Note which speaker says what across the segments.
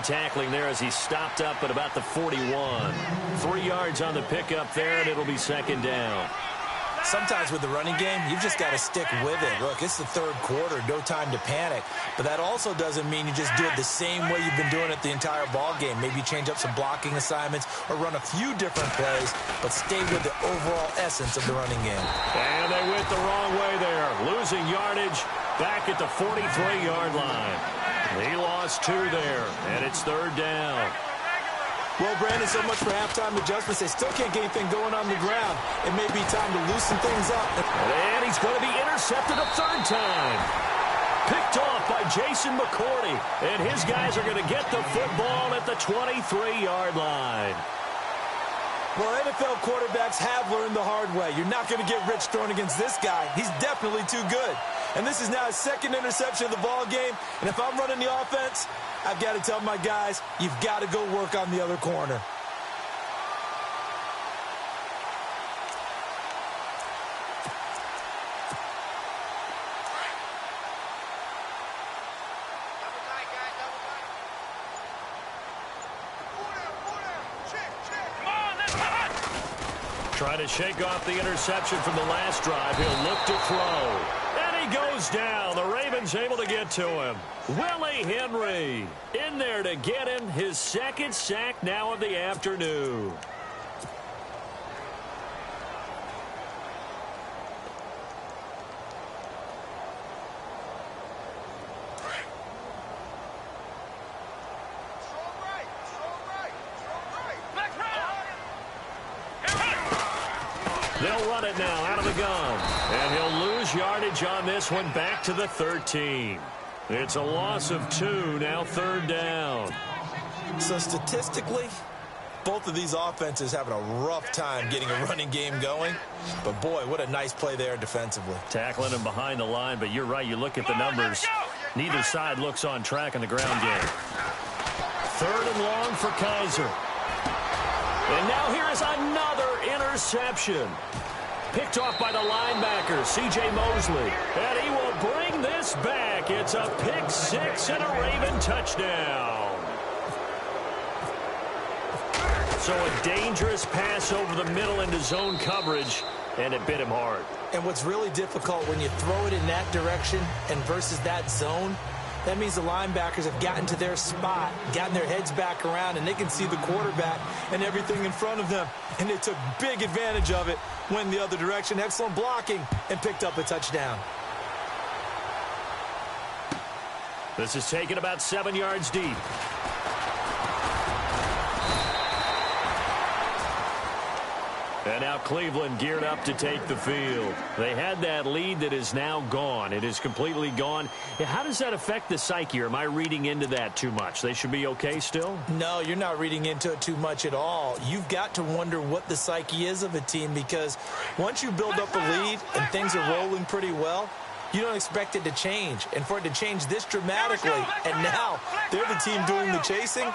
Speaker 1: Good tackling there as he stopped up at about the 41. 3 yards on the pickup there, and it'll be second down.
Speaker 2: Sometimes with the running game, you've just got to stick with it. Look, it's the third quarter, no time to panic. But that also doesn't mean you just do it the same way you've been doing it the entire ball game. Maybe change up some blocking assignments or run a few different plays, but stay with the overall essence of the running game.
Speaker 1: And they went the wrong way there, losing yardage back at the 43-yard line. He lost 2 there, and it's third down.
Speaker 2: Well, Brandon, so much for halftime adjustments. They still can't get anything going on the ground. It may be time to loosen things up.
Speaker 1: And he's going to be intercepted a third time. Picked off by Jason McCourty. And his guys are going to get the football at the 23-yard line.
Speaker 2: Well, NFL quarterbacks have learned the hard way. You're not going to get rich throwing against this guy. He's definitely too good. And this is now his second interception of the ball game. And if I'm running the offense, I've got to tell my guys, you've got to go work on the other corner.
Speaker 1: Trying to shake off the interception from the last drive. He'll look to throw. And he goes down. The Ravens able to get to him. Willie Henry in there to get him his second sack now of the afternoon. They'll run it now out of the gun. And he'll lose yardage on this one back to the 13. It's a loss of 2, now third down.
Speaker 2: So statistically, both of these offenses having a rough time getting a running game going. But, boy, what a nice play there defensively.
Speaker 1: Tackling him behind the line, but you're right. You look at the numbers. Neither side looks on track in the ground game. Third and long for Kaiser. And now here is another interception. Picked off by the linebacker, C.J. Mosley. And he will bring this back. It's a pick 6 and a Raven touchdown. So a dangerous pass over the middle into zone coverage, and it bit him hard.
Speaker 2: And what's really difficult when you throw it in that direction and versus that zone, that means the linebackers have gotten to their spot, gotten their heads back around, and they can see the quarterback and everything in front of them. And they took big advantage of it, went the other direction, excellent blocking, and picked up a touchdown.
Speaker 1: This is taken about 7 yards deep. And now Cleveland geared up to take the field. They had that lead that is now gone. It is completely gone. How does that affect the psyche? Or am I reading into that too much? They should be okay still?
Speaker 2: No, you're not reading into it too much at all. You've got to wonder what the psyche is of a team, because once you build up a lead and things are rolling pretty well, you don't expect it to change. And for it to change this dramatically, and now they're the team doing the chasing,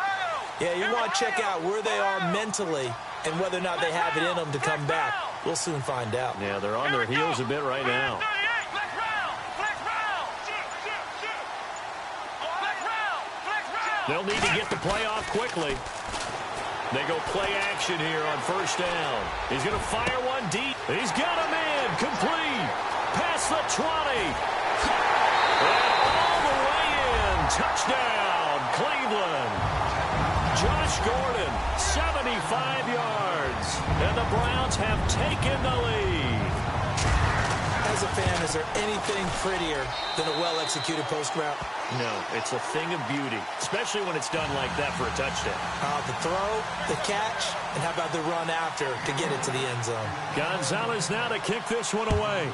Speaker 2: yeah, you want to check out where they are mentally and whether or not they have it in them to come back. We'll soon find out.
Speaker 1: Yeah, they're on their heels a bit right now. They'll need to get the play off quickly. They go play action here on first down. He's going to fire one deep. He's got him in. Complete. Past the 20. And all the way in. Touchdown, Cleveland. Josh Gordon, 75 yards. And the Browns have taken the lead.
Speaker 2: As a fan, is there anything prettier than a well-executed post route?
Speaker 1: No, it's a thing of beauty, especially when it's done like that for a touchdown.
Speaker 2: The throw, the catch, and how about the run after to get it to the end zone?
Speaker 1: Gonzalez now to kick this one away.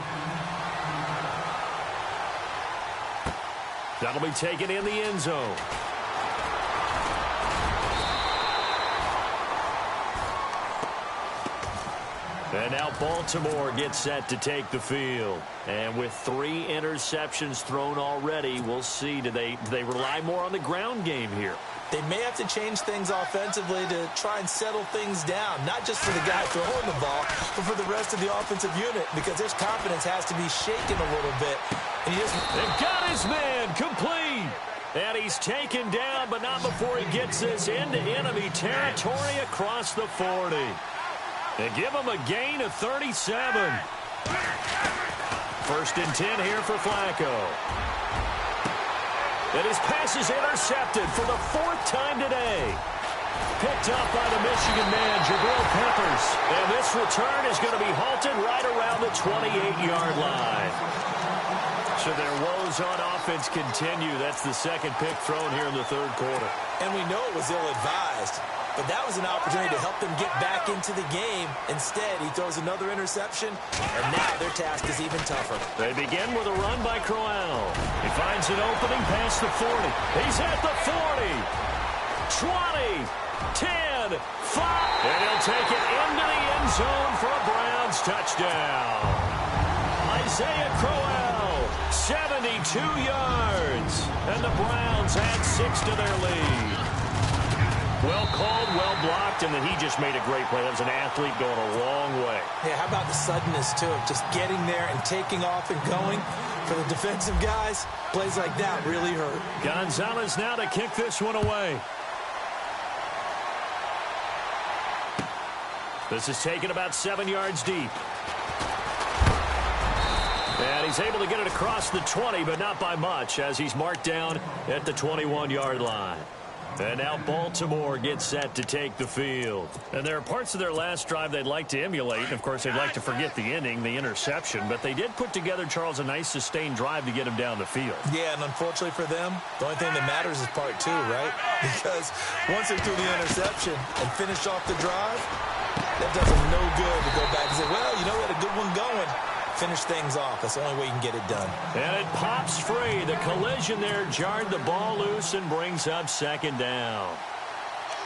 Speaker 1: That'll be taken in the end zone. And now Baltimore gets set to take the field. And with 3 interceptions thrown already, we'll see. Do they rely more on the ground game here?
Speaker 2: They may have to change things offensively to try and settle things down, not just for the guy throwing the ball, but for the rest of the offensive unit, because his confidence has to be shaken a little bit. And
Speaker 1: they've got his man complete. And he's taken down, but not before he gets this into enemy territory across the 40. They give him a gain of 37. First and 10 here for Flacco. And his pass is intercepted for the 4th time today. Picked up by the Michigan man, Jabril Peppers. And this return is going to be halted right around the 28-yard line. So their woes on offense continue. That's the 2nd pick thrown here in the 3rd quarter.
Speaker 2: And we know it was ill-advised, but that was an opportunity to help them get back into the game. Instead, he throws another interception, and now their task is even tougher.
Speaker 1: They begin with a run by Crowell. He finds an opening past the 40. He's at the 40. 20, 10, 5. And he'll take it into the end zone for a Browns touchdown. Isaiah Crowell, 72 yards. And the Browns add 6 to their lead. Well called, well blocked, and then he just made a great play. That was an athlete going a long way.
Speaker 2: Yeah, how about the suddenness, too, of just getting there and taking off and going? For the defensive guys, plays like that really hurt.
Speaker 1: Gonzalez now to kick this one away. This is taken about 7 yards deep. And he's able to get it across the 20, but not by much, as he's marked down at the 21-yard line. And now Baltimore gets set to take the field. And there are parts of their last drive they'd like to emulate. And, of course, they'd like to forget the inning, the interception. But they did put together, Charles, a nice sustained drive to get him down the field.
Speaker 2: Yeah, and unfortunately for them, the only thing that matters is part 2, right? Because once they threw the interception and finished off the drive, that does them no good to go back and say, well, you know, we had a good one going. Finish things off. That's the only way you can get it done.
Speaker 1: And it pops free. The collision there jarred the ball loose and brings up 2nd down.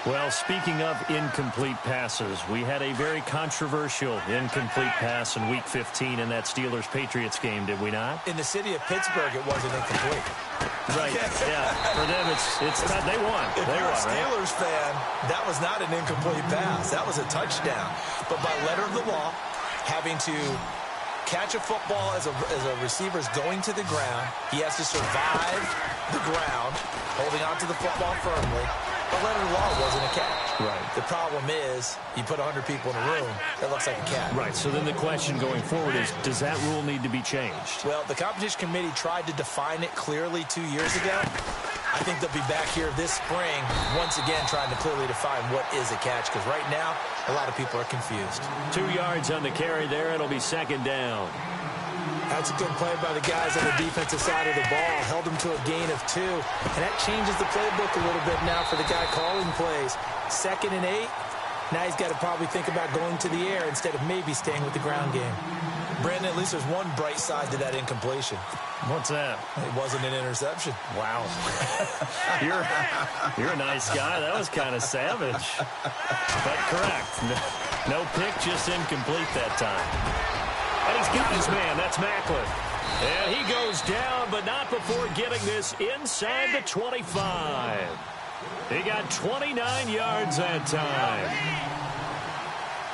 Speaker 1: Well, speaking of incomplete passes, we had a very controversial incomplete pass in Week 15 in that Steelers-Patriots game, did we not?
Speaker 2: In the city of Pittsburgh, it wasn't incomplete.
Speaker 1: Right, yeah. For them, it's they won.
Speaker 2: If
Speaker 1: they
Speaker 2: you're
Speaker 1: won,
Speaker 2: a Steelers
Speaker 1: right?
Speaker 2: fan, that was not an incomplete pass. That was a touchdown. But by letter of the law, having to catch a football as a receiver's going to the ground, he has to survive the ground, holding onto the football firmly. But letter of the law wasn't a catch.
Speaker 1: Right.
Speaker 2: The problem is you put 100 people in a room, that looks like a catch.
Speaker 1: Right, so then the question going forward is, does that rule need to be changed?
Speaker 2: Well, the competition committee tried to define it clearly 2 years ago. I think they'll be back here this spring, once again trying to clearly define what is a catch, because right now, a lot of people are confused. 2
Speaker 1: yards on the carry there. It'll be 2nd down.
Speaker 2: That's a good play by the guys on the defensive side of the ball. Held them to a gain of 2. And that changes the playbook a little bit now for the guy calling plays. 2nd and 8. Now he's got to probably think about going to the air instead of maybe staying with the ground game. Brandon, at least there's one bright side to that incompletion.
Speaker 1: What's that?
Speaker 2: It wasn't an interception.
Speaker 1: Wow. You're a nice guy. That was kind of savage. But correct. No pick, just incomplete that time. And he's got his man. That's Macklin. And he goes down, but not before getting this inside the 25. He got 29 yards that time.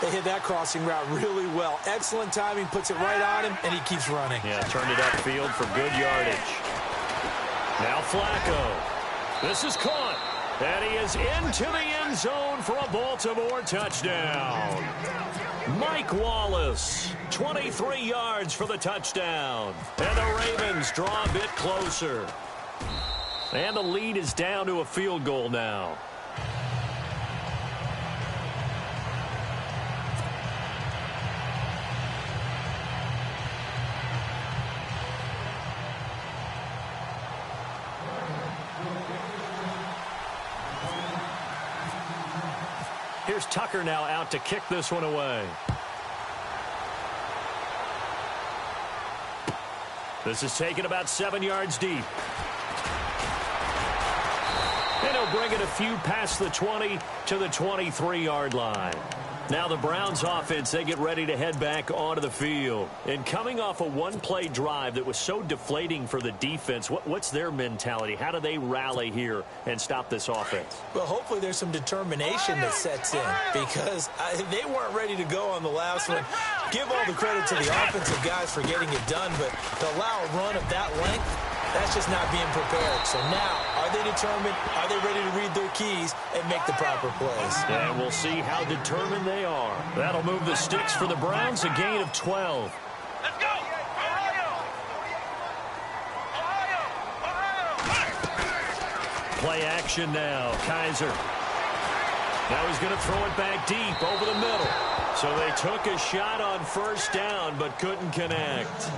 Speaker 2: They hit that crossing route really well. Excellent timing, puts it right on him, and he keeps running.
Speaker 1: Yeah, turned it upfield for good yardage. Now Flacco. This is caught. And he is into the end zone for a Baltimore touchdown. Mike Wallace, 23 yards for the touchdown. And the Ravens draw a bit closer. And the lead is down to a field goal now. Here's Tucker now out to kick this one away. This is taken about 7 yards deep. And he'll bring it a few past the 20 to the 23-yard line. Now the Browns offense, they get ready to head back onto the field. And coming off a one-play drive that was so deflating for the defense, what's their mentality? How do they rally here and stop this offense?
Speaker 2: Well, hopefully there's some determination that sets in, because they weren't ready to go on the last one. Give all the credit to the offensive guys for getting it done, but to allow a run of that length, that's just not being prepared. So now, are they determined? Are they ready to read their keys and make the proper plays?
Speaker 1: And we'll see how determined they are. That'll move the sticks for the Browns, a gain of 12.
Speaker 3: Let's go!
Speaker 1: Play action now. Kaiser. Now he's going to throw it back deep over the middle. So they took a shot on first down but couldn't connect.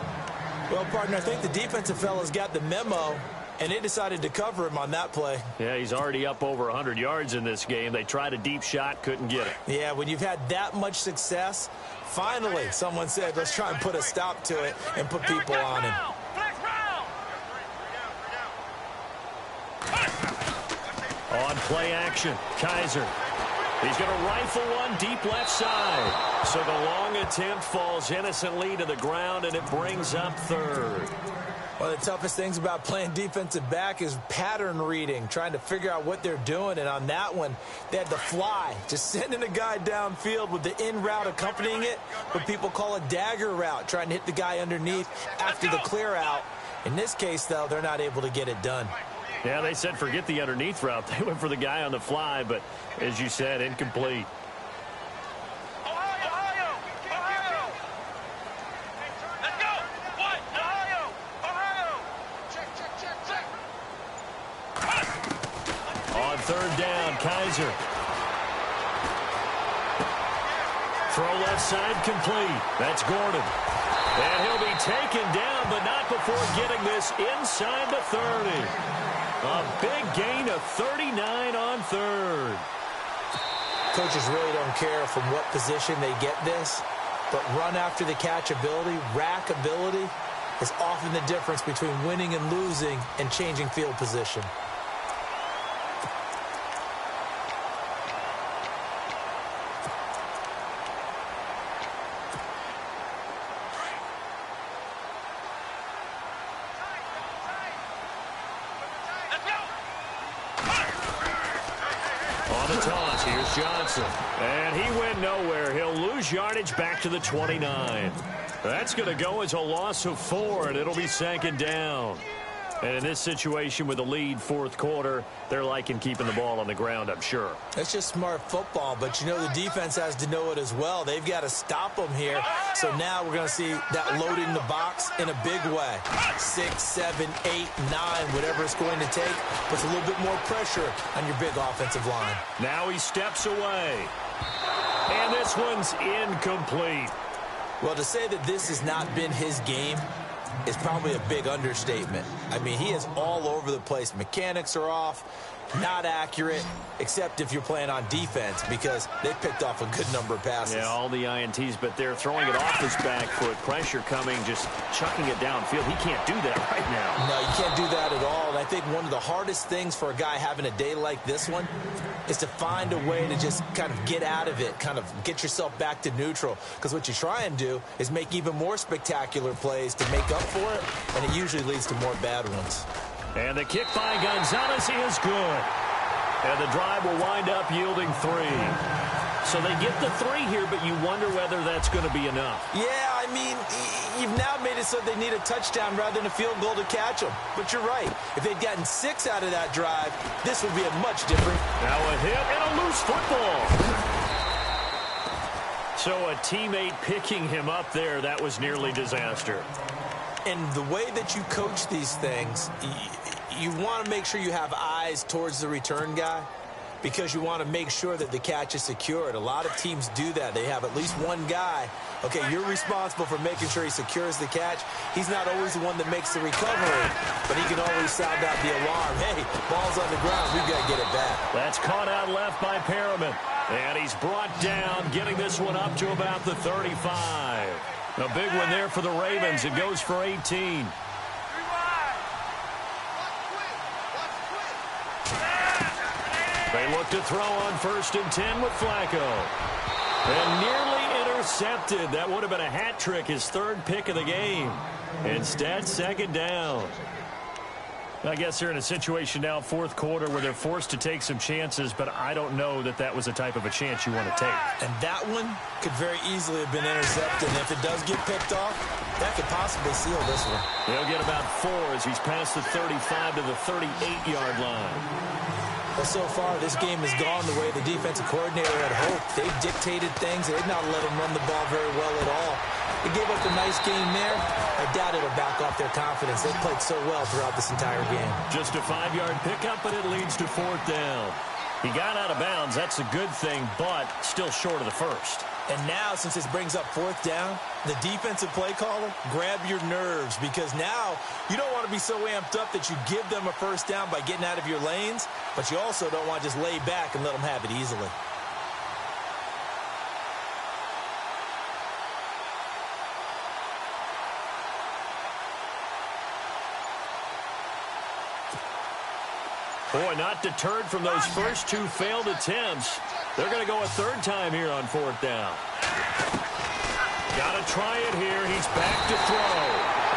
Speaker 2: Well, partner, I think the defensive fellas got the memo, and they decided to cover him on that play.
Speaker 1: Yeah, he's already up over 100 yards in this game. They tried a deep shot, couldn't get it.
Speaker 2: Yeah, when you've had that much success, finally someone said, let's try and put a stop to it and put people on him.
Speaker 1: On play action, Kaiser. He's going to rifle one deep left side. So the long attempt falls innocently to the ground, and it brings up third.
Speaker 2: One of the toughest things about playing defensive back is pattern reading, trying to figure out what they're doing. And on that one, they had the fly, just sending a guy downfield with the in route accompanying it, what people call a dagger route, trying to hit the guy underneath after the clear out. In this case, though, they're not able to get it done.
Speaker 1: Yeah, they said forget the underneath route. They went for the guy on the fly, but as you said, incomplete. On third down, Kaiser. Throw left side complete. That's Gordon. And he'll be taken down, but not before getting this inside the 30. A big gain of 39 on third.
Speaker 2: Coaches really don't care from what position they get this, but run after the catch ability, rack ability, is often the difference between winning and losing and changing field position.
Speaker 1: Johnson. And he went nowhere. He'll lose yardage back to the 29. That's going to go as a loss of 4, and it'll be second down. And in this situation with the lead fourth quarter, they're liking keeping the ball on the ground, I'm sure.
Speaker 2: That's just smart football, but you know the defense has to know it as well. They've got to stop them here. So now we're going to see that loading the box in a big way. 6, 7, 8, 9, whatever it's going to take, puts a little bit more pressure on your big offensive line.
Speaker 1: Now he steps away. And this one's incomplete.
Speaker 2: Well, to say that this has not been his game is probably a big understatement. I mean, he is all over the place. Mechanics are off, not accurate, except if you're playing on defense, because they picked off a good number of passes.
Speaker 1: Yeah, all the INTs, but they're throwing it off his back foot. Pressure coming, just chucking it downfield. He can't do that right now.
Speaker 2: No, you can't do that at all. And I think one of the hardest things for a guy having a day like this one is to find a way to just kind of get out of it, kind of get yourself back to neutral. Because what you try and do is make even more spectacular plays to make up for it, and it usually leads to more bad ones.
Speaker 1: And the kick by Gonzalez is good. And the drive will wind up yielding 3. So they get the 3 here, but you wonder whether that's going to be enough.
Speaker 2: Yeah, I mean, you've now made it so they need a touchdown rather than a field goal to catch them. But you're right. If they'd gotten 6 out of that drive, this would be a much different.
Speaker 1: Now a hit and a loose football. So a teammate picking him up there, that was nearly disaster.
Speaker 2: And the way that you coach these things, you want to make sure you have eyes towards the return guy, because you want to make sure that the catch is secured. A lot of teams do that. They have at least one guy. Okay, you're responsible for making sure he secures the catch. He's not always the one that makes the recovery, but he can always sound out the alarm. Hey, ball's on the ground. We've got to get it back.
Speaker 1: That's caught out left by Perriman. And he's brought down, getting this one up to about the 35. A big one there for the Ravens. It goes for 18. They look to throw on 1st and 10 with Flacco. And nearly intercepted. That would have been a hat trick, his 3rd pick of the game. Instead, 2nd down. I guess they're in a situation now, 4th quarter, where they're forced to take some chances, but I don't know that that was the type of a chance you want to take.
Speaker 2: And that one could very easily have been intercepted. And if it does get picked off, That could possibly seal this one.
Speaker 1: They'll get about 4 as he's past the 35 to the 38-yard line.
Speaker 2: Well, so far, this game has gone the way the defensive coordinator had hoped. They've dictated things. They've not let them run the ball very well at all. They gave up a nice game there. I doubt it'll back off their confidence. They've played so well throughout this entire game.
Speaker 1: Just a 5-yard pickup, but it leads to 4th down. He got out of bounds. That's a good thing, but still short of the first.
Speaker 2: And now, since this brings up 4th down, the defensive play caller, grab your nerves, because now you don't want to be so amped up that you give them a first down by getting out of your lanes, but you also don't want to just lay back and let them have it easily.
Speaker 1: Boy, not deterred from those first 2 failed attempts. They're going to go a 3rd time here on 4th down. Got to try it here. He's back to throw.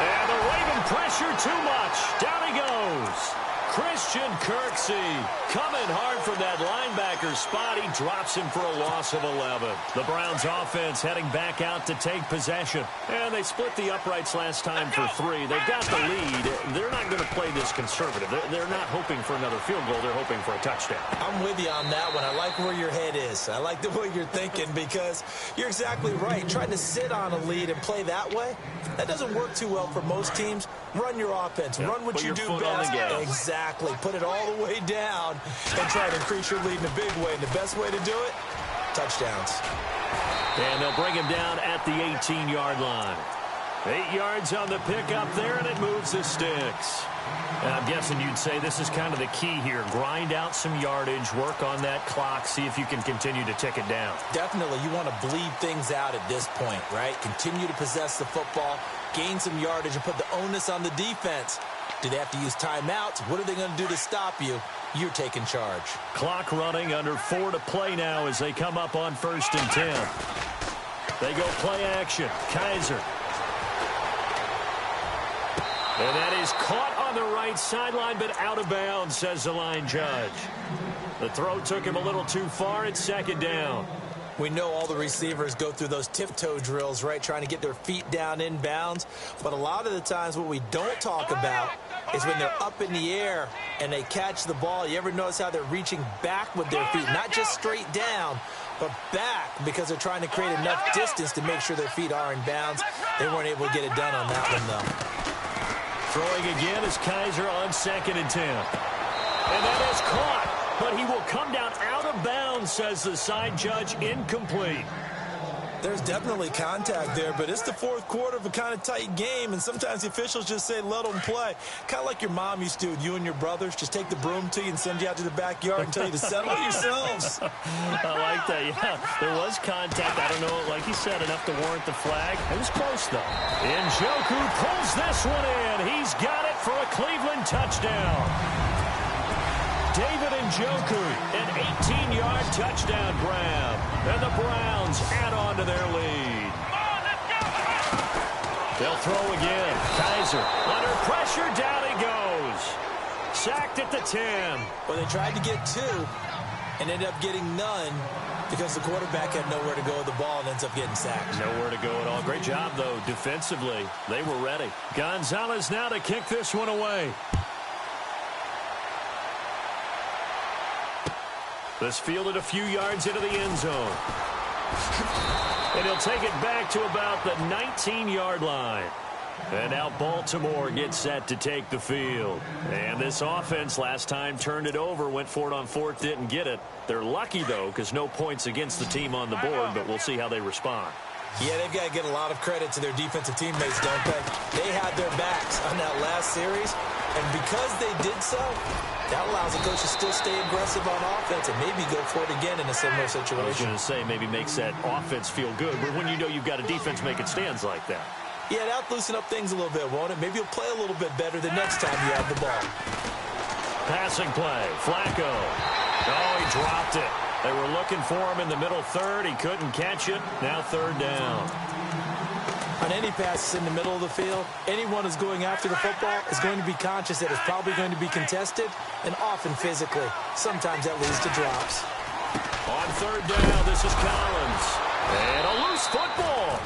Speaker 1: And the Raven pressure too much. Down he goes. Christian Kirksey coming hard from that linebacker spot. He drops him for a loss of 11. The Browns offense heading back out to take possession. And they split the uprights last time for 3. They've got the lead. They're not going to play this conservative. They're not hoping for another field goal. They're hoping for a touchdown.
Speaker 2: I'm with you on that one. I like where your head is. I like the way you're thinking, because you're exactly right. Trying to sit on a lead and play that way, that doesn't work too well for most teams. Run your offense. Run what you do best. Exactly. Put it all the way down and try to increase your lead in a big way. And the best way to do it, touchdowns.
Speaker 1: And they'll bring him down at the 18-yard line. 8 yards on the pickup there, and it moves the sticks. And I'm guessing you'd say this is kind of the key here. Grind out some yardage, work on that clock, see if you can continue to tick it down.
Speaker 2: Definitely. You want to bleed things out at this point, right? Continue to possess the football, gain some yardage, and put the onus on the defense. Do they have to use timeouts? What are they going to do to stop you? You're taking charge. Clock running, under 4 to play now as they come up on 1st and 10. They go play action. Kaiser. And that is caught on the right sideline, but out of bounds, says the line judge. The throw took him a little too far. It's 2nd down. We know all the receivers go through those tiptoe drills, right, trying to get their feet down in bounds. But a lot of the times what we don't talk about is when they're up in the air and they catch the ball. You ever notice how they're reaching back with their feet, not just straight down, but back, because they're trying to create enough distance to make sure their feet are in bounds. They weren't able to get it done on that one, though. Throwing again is Kaiser on 2nd and 10. And that is caught, but he will come down out of bounds, says the side judge. Incomplete. There's definitely contact there, but it's the 4th quarter of a kind of tight game, and sometimes the officials just say, let them play. Kind of like your mom used to with you and your brothers. Just take the broom to you and send you out to the backyard and tell you to settle it yourselves. I like that, yeah. There was contact. I don't know, like you said, enough to warrant the flag. It was close, though. Njoku pulls this one in. He's got it for a Cleveland touchdown. David Njoku, an 18-yard touchdown grab. And the Browns add on to their lead. They'll throw again. Kaiser under pressure. Down he goes. Sacked at the 10. Well, they tried to get 2 and ended up getting none because the quarterback had nowhere to go with the ball and ends up getting sacked. Nowhere to go at all. Great job, though, defensively. They were ready. Gonzalez now to kick this one away. This fielded a few yards into the end zone. And he'll take it back to about the 19-yard line. And now Baltimore gets set to take the field. And this offense last time turned it over, went for it on 4th, didn't get it. They're lucky, though, because no points against the team on the board, but we'll see how they respond. Yeah, they've got to get a lot of credit to their defensive teammates, don't they? They had their backs on that last series, and because they did so, that allows the coach to still stay aggressive on offense and maybe go for it again in a similar situation. I was going to say, maybe makes that offense feel good, but when you know you've got a defense making stands like that. Yeah, that'll loosen up things a little bit, won't it? Maybe you'll play a little bit better the next time you have the ball. Passing play, Flacco. Oh, he dropped it. They were looking for him in the middle 3rd. He couldn't catch it. Now 3rd down. On any passes in the middle of the field, anyone who's going after the football is going to be conscious that it's probably going to be contested, and often physically. Sometimes that leads to drops. On 3rd down, this is Collins. And a loose football.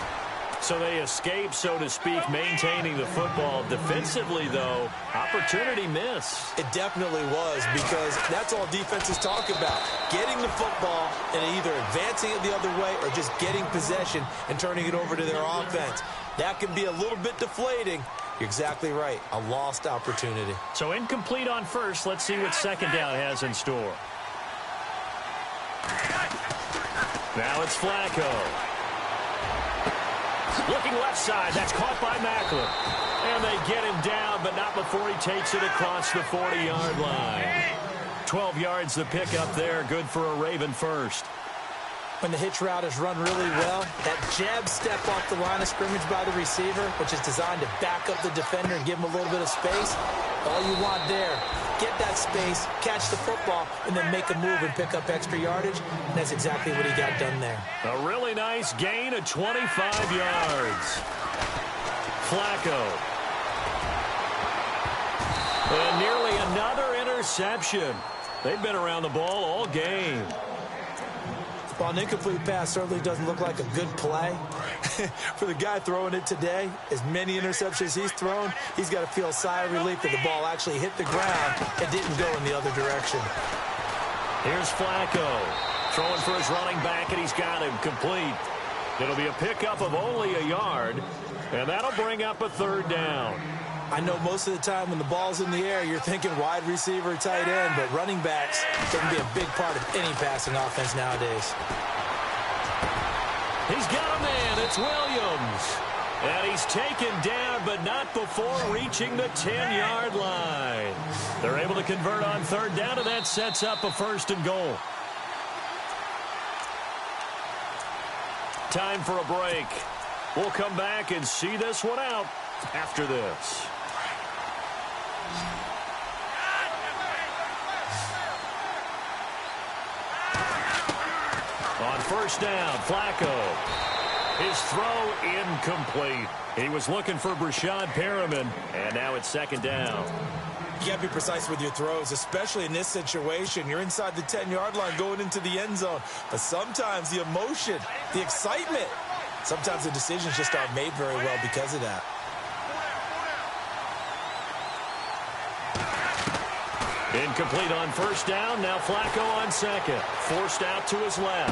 Speaker 1: So they escape, so to speak, maintaining the football. Defensively, though, opportunity miss.
Speaker 2: It definitely was, because that's all defenses talk about. Getting the football and either advancing it the other way or just getting possession and turning it over to their offense. That can be a little bit deflating. You're exactly right. A lost opportunity.
Speaker 1: So incomplete on first. Let's see what second down has in store. Now it's Flacco. Looking left side. That's caught by Maclin. And they get him down, but not before he takes it across the 40-yard line. 12 yards the pickup there. Good for a Raven first.
Speaker 2: When the hitch route is run really well, that jab step off the line of scrimmage by the receiver, which is designed to back up the defender and give him a little bit of space, all you want there, get that space, catch the football, and then make a move and pick up extra yardage, and that's exactly what he got done there.
Speaker 1: A really nice gain of 25 yards. Flacco. And nearly another interception. They've been around the ball all game.
Speaker 2: Well, an incomplete pass certainly doesn't look like a good play. For the guy throwing it today, as many interceptions he's thrown, he's got to feel a sigh of relief that the ball actually hit the ground and didn't go in the other direction.
Speaker 1: Here's Flacco throwing for his running back, and he's got him complete. It'll be a pickup of only a yard, and that'll bring up a third down.
Speaker 2: I know most of the time when the ball's in the air, you're thinking wide receiver, tight end, but running backs can be a big part of any passing offense nowadays.
Speaker 1: He's got a man. It's Williams. And he's taken down, but not before reaching the 10-yard line. They're able to convert on third down, and that sets up a first and goal. Time for a break. We'll come back and see this one out after this. On first down, Flacco. His throw incomplete. He was looking for Brashad Perriman, and now it's second down.
Speaker 2: You got to be precise with your throws, especially in this situation. You're inside the 10-yard line going into the end zone. But sometimes the emotion, the excitement, sometimes the decisions just aren't made very well because of that.
Speaker 1: Incomplete on first down. Now Flacco on second. Forced out to his left.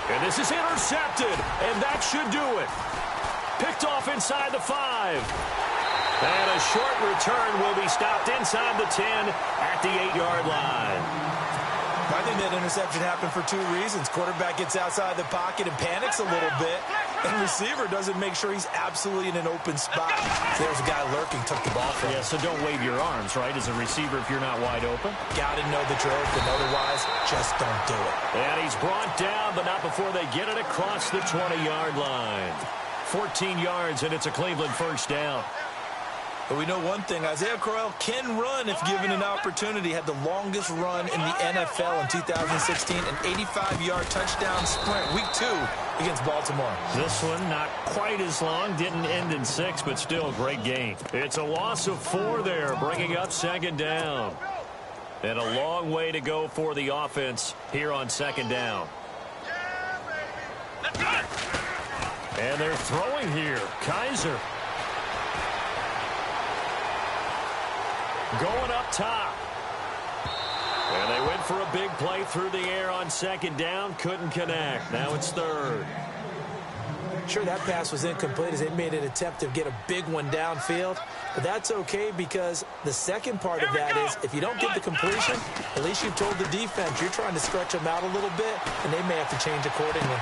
Speaker 1: And this is intercepted. And that should do it. Picked off inside the 5. And a short return will be stopped inside the 10 at the 8-yard line.
Speaker 2: I think that interception happened for two reasons. Quarterback gets outside the pocket and panics a little bit. And receiver doesn't make sure he's absolutely in an open spot. So there's a guy lurking, took the ball from him.
Speaker 1: Yeah, so don't wave your arms, right, as a receiver if you're not wide open.
Speaker 2: Got to know that you're open. Otherwise, just don't do it.
Speaker 1: And he's brought down, but not before they get it across the 20-yard line. 14 yards, and it's a Cleveland first down.
Speaker 2: But we know one thing, Isaiah Crowell can run if given an opportunity. Had the longest run in the NFL in 2016, an 85-yard touchdown sprint, week 2 against Baltimore.
Speaker 1: This one not quite as long, didn't end in 6, but still a great game. It's a loss of 4 there, bringing up second down. And a long way to go for the offense here on second down. And they're throwing here. Kaiser. Going up top. And they went for a big play through the air on second down. Couldn't connect. Now it's third.
Speaker 2: Sure, that pass was incomplete as they made an attempt to get a big one downfield. But that's okay because the second part of that is if you don't get the completion, at least you've told the defense you're trying to stretch them out a little bit, and they may have to change accordingly.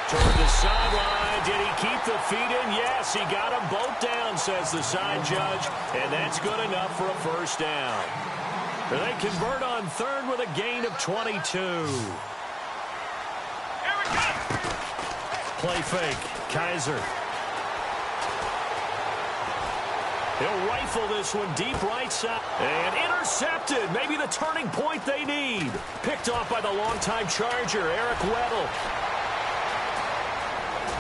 Speaker 1: Toward the sideline. Did he keep the feet in? Yes, he got them both down, says the side judge. And that's good enough for a first down. They convert on third with a gain of 22. Play fake. Kaiser. He'll rifle this one deep right side. And intercepted. Maybe the turning point they need. Picked off by the longtime Charger, Eric Weddle.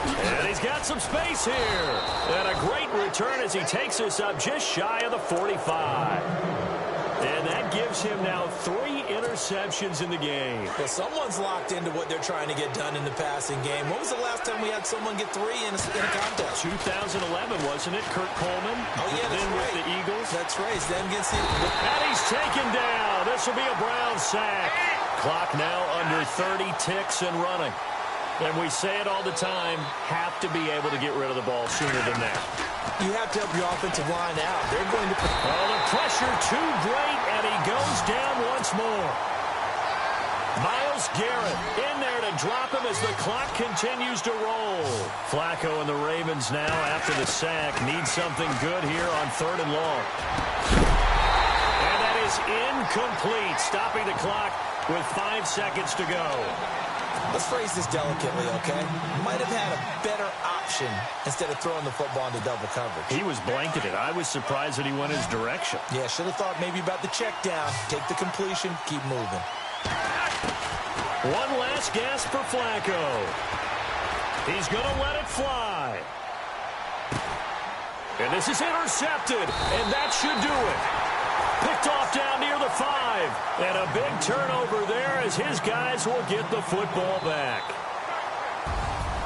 Speaker 1: And he's got some space here. And a great return as he takes us up just shy of the 45. And that gives him now 3 interceptions in the game.
Speaker 2: Well, someone's locked into what they're trying to get done in the passing game. When was the last time we had someone get 3 in a contest?
Speaker 1: 2011, wasn't it? Kurt Coleman.
Speaker 2: Oh, yeah, that's
Speaker 1: then
Speaker 2: right.
Speaker 1: with the Eagles.
Speaker 2: That's right. Then against the...
Speaker 1: And he's taken down. This will be a Brown sack. Clock now under 30 ticks and running. And we say it all the time, have to be able to get rid of the ball sooner than that.
Speaker 2: You have to help your offensive line out. They're going to...
Speaker 1: Oh, the pressure too great, and he goes down once more. Myles Garrett in there to drop him as the clock continues to roll. Flacco and the Ravens now, after the sack, need something good here on 3rd and long. And that is incomplete, stopping the clock with 5 seconds to go.
Speaker 2: Let's phrase this delicately, okay? Might have had a better option instead of throwing the football into double coverage.
Speaker 1: He was blanketed. I was surprised that he went his direction.
Speaker 2: Yeah, should have thought maybe about the check down. Take the completion, keep moving.
Speaker 1: One last gasp for Flacco. He's going to let it fly. And this is intercepted, and that should do it. Picked off down near the 5. And a big turnover there as his guys will get the football back.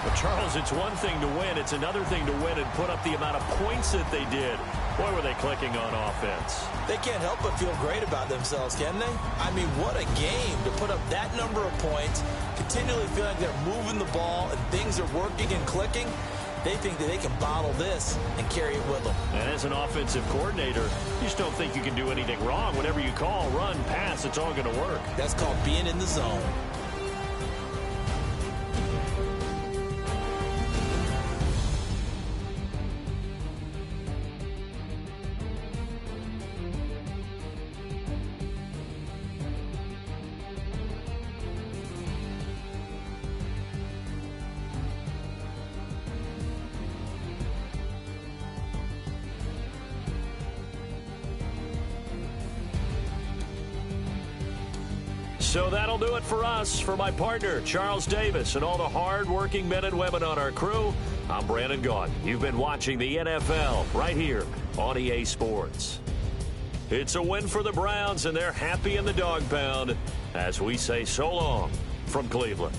Speaker 1: But, Charles, it's one thing to win. It's another thing to win and put up the amount of points that they did. Boy, were they clicking on offense.
Speaker 2: They can't help but feel great about themselves, can they? I mean, what a game to put up that number of points, continually feel like they're moving the ball and things are working and clicking. They think that they can bottle this and carry it with them.
Speaker 1: And as an offensive coordinator, you just don't think you can do anything wrong. Whatever you call, run, pass, it's all going to work.
Speaker 2: That's called being in the zone.
Speaker 1: So that'll do it for us. For my partner, Charles Davis, and all the hard-working men and women on our crew, I'm Brandon Gaudin. You've been watching the NFL right here on EA Sports. It's a win for the Browns, and they're happy in the dog pound as we say so long from Cleveland.